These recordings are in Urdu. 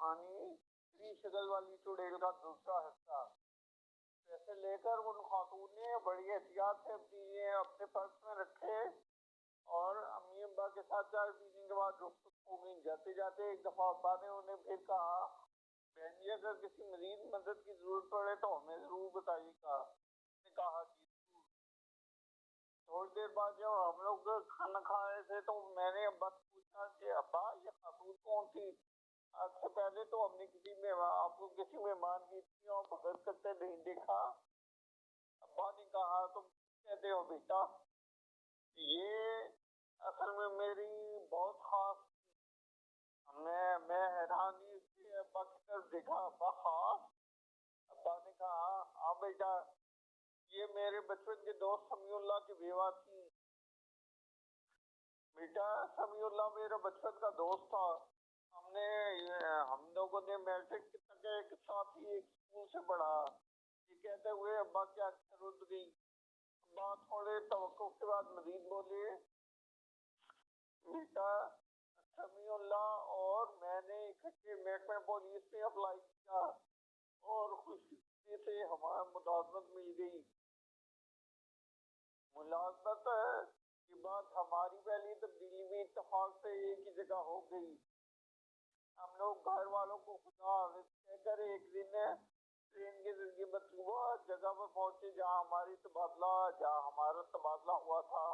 کہانی تری شکل والی چڑیل کا دوسرا حصہ۔ پیسے لے کر ان خاتون نے بڑی احتیاط سے اپنے پرس میں رکھے اور امی ابا کے ساتھ چائے پینے کے بعد رخصت ہو گئی۔ جاتے جاتے ایک دفعہ ابا نے انہیں پھر کہا، بہن جی اگر کسی مزید مدد کی ضرورت پڑے تو ہمیں ضرور بتائیے گا۔ نے کہا جی ضرور۔ تھوڑی دیر بعد جب ہم لوگ کھانا کھا رہے تھے تو میں نے ابا سے پوچھا کہ ابا یہ خاتون کون تھی؟ آج سے پہلے تو ہم نے آپ کو کسی مہمان کی اتنی مدد کرتے نہیں دیکھا۔ ابا نے کہا تم کہتے ہو بیٹا، یہ اصل میں میری بہت خاص تھی۔ میں حیرانی سے ابا کی طرف دیکھا، ابا خاص؟ ابا نے کہا ہاں بیٹا، یہ میرے بچپن کے دوست سمیع اللہ کی بیوہ تھی۔ بیٹا سمیع اللہ میرا بچپن کا دوست تھا، ہم لوگوں نے میٹرک تک ایک ساتھ ہی ایک اسکول سے پڑھا۔ یہ کہتے ہوئے ابا کی آنکھیں رد گئی۔ ابا تھوڑے توقف کے بعد مزید بولے، بیٹا سمیع اللہ اور میں نے اکٹھے محکمہ پولیس میں اپلائی کیا اور خوشی سے ہمارا ملازمت مل گئی۔ ملازمت کے بعد ہماری پہلی تبدیلی بھی اتفاق سے ایک ہی جگہ ہو گئی۔ ہم لوگ گھر والوں کو خدا حافظ کہہ کر ایک دن ٹرین کے ذریعے مطلوبہ جگہ پر پہنچے جہاں ہمارا تبادلہ ہوا تھا۔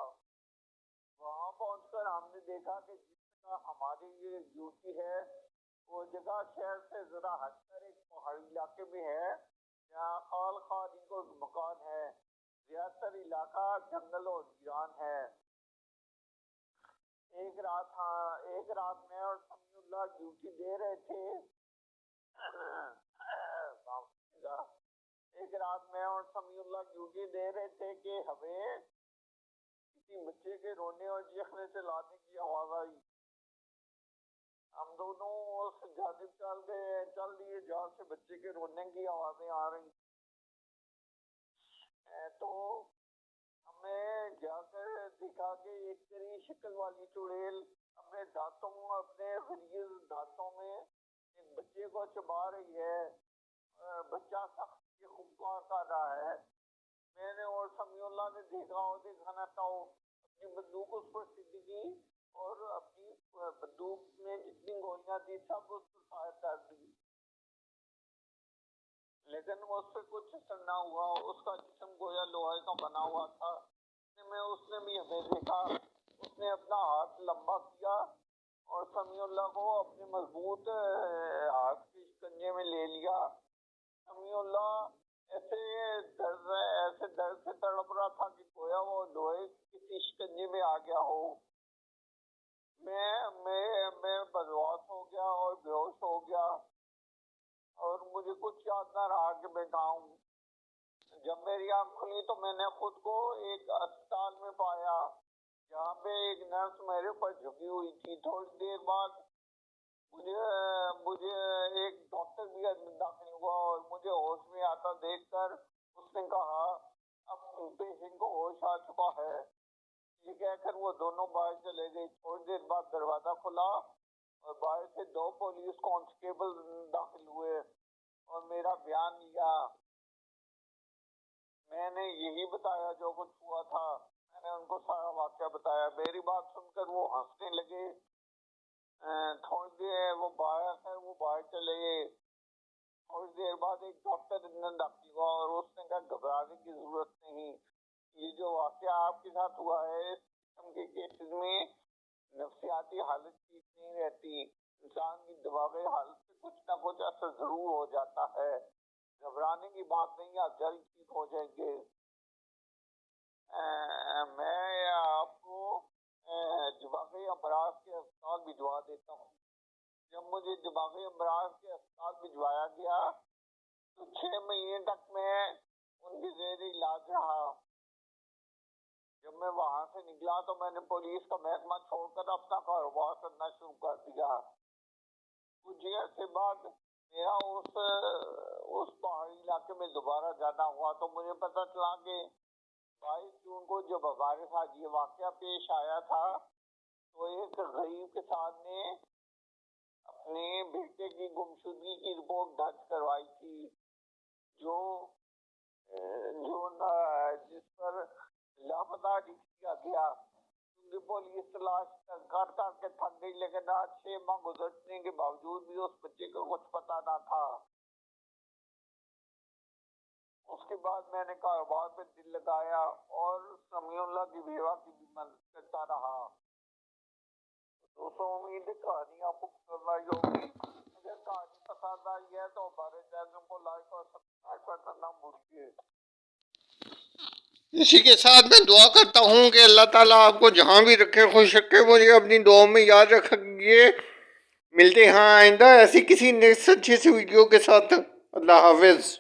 وہاں پہنچ کر ہم نے دیکھا کہ جس جگہ ہماری یہ ڈیوٹی ہے وہ جگہ شہر سے ذرا ہٹ کر ایک پہاڑی علاقے میں ہے جہاں خال خالی کو مکان ہے، زیادہ تر علاقہ جنگل اور ویران ہے۔ ایک رات میں اور سمیع اللہ ڈیوٹی دے رہے تھے کہ ہمیں کسی بچے کے رونے اور چیخنے سے لانے کی آواز آئی۔ ہم دونوں اس جانب چل دیے جہاں سے بچے کے رونے کی آوازیں آ رہی۔ تو ہمیں جا کر دیکھا کہ ایک تری شکل والی چڑیل اپنے غلیظ دانتوں میں ایک بچے کو چبا رہی ہے۔ بچہ سخت خونخوار کر رہا ہے۔ میں نے اور سمیع اللہ نے دیکھا نہ تو اپنی بندوق اس پر سیدھی کی اور اپنی بندوق میں جتنی گولیاں تھی سب اس پر فائر کر دی، لیکن اس سے کچھ اثر نہ ہوا۔ اس کا جسم گویا لوہے کا بنا ہوا تھا۔ اس نے بھی ہمیں دیکھا۔ اس نے اپنا ہاتھ لمبا کیا اور سمیع اللہ کو اپنے مضبوط ہاتھ کے شکنجے میں لے لیا۔ سمیع اللہ ایسے درد سے تڑپ رہا تھا کہ گویا وہ لوہے کسی شکنجے میں آ گیا ہو۔ میں بدحواس ہو گیا اور بے ہوش ہو گیا اور مجھے کچھ یاد نہ رہا کہ میں کہاں ہوں۔ جب میری آنکھ کھلی تو میں نے خود کو ایک اسپتال میں پایا جہاں پہ ایک نرس میرے اوپر جھکی ہوئی تھی۔ تھوڑی دیر بعد مجھے ایک ڈاکٹر بھی داخل ہوا اور مجھے ہوش میں آتا دیکھ کر اس نے کہا اب پیشنٹ کو ہوش آ چکا ہے۔ یہ کہہ کر وہ دونوں باہر چلے گئے۔ تھوڑی دیر بعد دروازہ کھلا اور باہر سے 2 پولیس کانسٹیبل داخل ہوئے اور میرا بیان لیا۔ میں نے یہی بتایا جو کچھ ہوا تھا۔ میں نے ان کو سارا واقعہ بتایا۔ میری بات سن کر وہ ہنسنے لگے۔ تھوڑی دیر وہ باہر چلے گئے۔ تھوڑی دیر بعد ایک ڈاکٹر اندر داخل ہوا اور اس نے کہا گھبرانے کی ضرورت نہیں، یہ جو واقعہ آپ کے ساتھ ہوا ہے اس قسم کے کیسز میں نفسیاتی حالت ٹھیک نہیں رہتی، انسان کی دماغی حالت سے کچھ نہ کچھ اثر ضرور ہو جاتا ہے، گھبرانے کی بات نہیں، آپ جلد ٹھیک ہو جائیں گے۔ میں آپ کو دماغی امراض کے اسپتال بھجوا دیتا ہوں۔ جب مجھے دماغی امراض کے اسپتال بھجوایا گیا تو 6 مہینے تک میں ان کے زیر علاج رہا۔ جب میں وہاں سے نکلا تو میں نے پولیس کا محکمہ چھوڑ کر اپنا کاروبار کرنا شروع کر دیا۔ کچھ عرصے بعد میرا اس پہاڑی علاقے میں دوبارہ جانا ہوا تو مجھے پتہ چلا کہ 22 جون کو جب ہمارے ساتھ یہ واقعہ پیش آیا تھا تو ایک غریب کسان نے اپنے بیٹے کی گمشدگی کی رپورٹ درج کروائی تھی، جو جس پر لاپتہ کیا گیا، کیونکہ پولیس تلاش کر کے تھک گئی، لیکن آج 6 ماہ گزرنے کے باوجود بھی اس بچے کو کچھ پتہ نہ تھا۔ اس کے بعد میں نے کاروبار پہ دل لگایا اور سمیع اللہ کی بیوہ کی بھی مدد کرتا رہا۔ دوستوں، امید ہے کہانی آپ کو پسند آئی ہوگی۔ اگر کہانی پسند آئی ہے تو ہمارے چینل کو لائک اور سبسکرائب کرنا نہ بھولیے۔ اسی کے ساتھ میں دعا کرتا ہوں کہ اللہ تعالیٰ آپ کو جہاں بھی رکھے خوش رکھے، مجھے اپنی دعاؤں میں یاد رکھیے۔ ملتے ہیں آئندہ ایسی کسی نیکسٹ اچھی سی ویڈیو کے ساتھ۔ اللہ حافظ۔